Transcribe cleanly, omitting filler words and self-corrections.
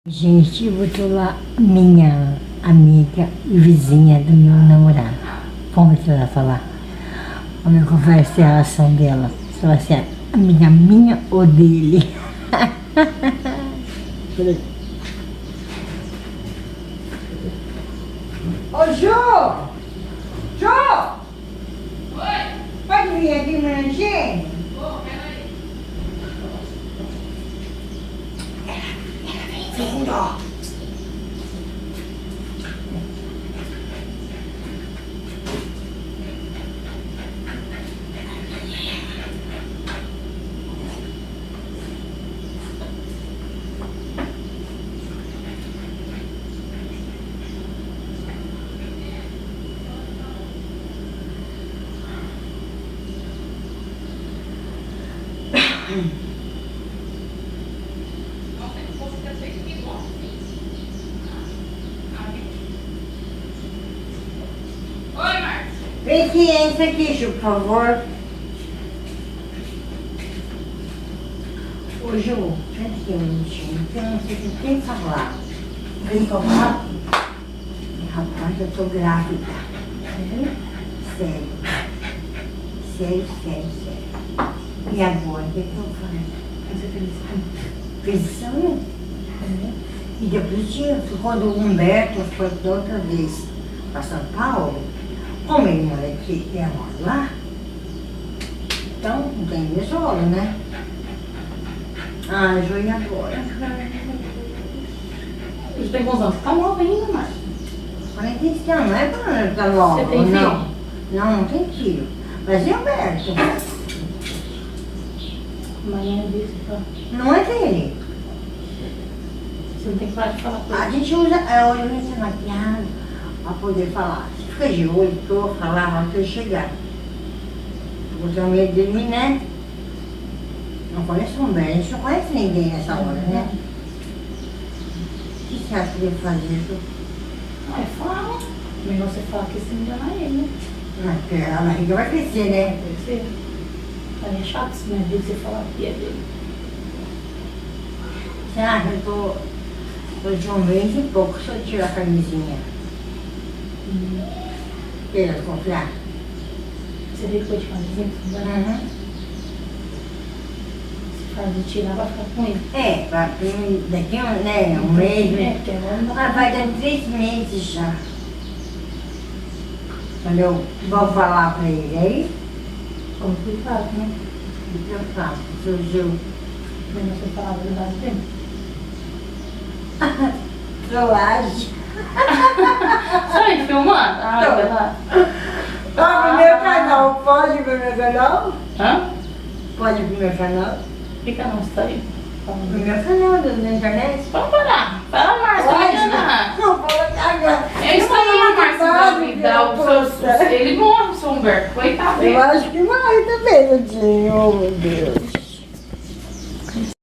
Gente, eu botou lá minha amiga e vizinha do meu namorado. Vamos ver o que ela vai falar. Vamos ver qual vai ser a reação dela. Se vai ser amiga minha ou dele. Peraí. Ô, Jô! Jô! Oi! Pode vir aqui um minutinho? Ô, peraí. Vindo! Oi, Marcos. Vem aqui, entra aqui, Ju, por favor. Ô, Ju, senta aqui um minutinho. Eu não sei com quem falar. Vem falar. Rapaz, eu tô grávida. Sério. Sério, sério, sério. E agora, o que eu faço? Pensando. E depois quando o Humberto foi da outra vez para São Paulo, como ele mora aqui e ela mora lá, então não tem mesolo, né? Ah, Ju, e agora? Você tem quantos anos? Você tá nova ainda, Marcos. 45 anos, não é para estar nova, Você tem filho? não. Não tem filho. Mas e Humberto? Amanhã disse, Não é dele. você não tem coragem de falar com A ele. gente usa essa maquiagem para poder falar. Você fica de olho, que eu vou falar antes de eu chegar. Eu tenho medo dele, né? Não conheço um bem, a gente não conhece ninguém nessa hora, né? O que você acha que eu devo fazer? Não, fala. Melhor você falar que você engana ele, né? Não, porque a barriga vai crescer, né? Deve ser. Aí é chato se não é dele, você falar que é dele. Você acha que eu tô de um mês e pouco se eu tirar a camisinha? Queira confiar? Você depois de camisinha, você não vai Uhum. se fazer tirar, vai ficar com ele. É, daqui um mês, É, né? porque agora não dá Mas vai dar 3 meses já. Quando eu vou falar pra ele, aí complicado, né? o que eu faço? Surgiu Melhor você falar a verdade dele. trollagem. Só ele filmando? Ah, Tô. vai lá. Vai pro meu canal, pode ir pro meu canal? Hã? Pode ir pro meu canal? Que canal você tá aí? Pro Falando. meu canal da internet? Vamos parar. Fala mais, Pode? vai enganar. Não, vou agora. Eu escolhi a Márcia engravidar o seu... Poxa. Ele morre, o seu Humberto. Coitado Eu dele. acho que vai também, Tadinho. Oh, meu Deus.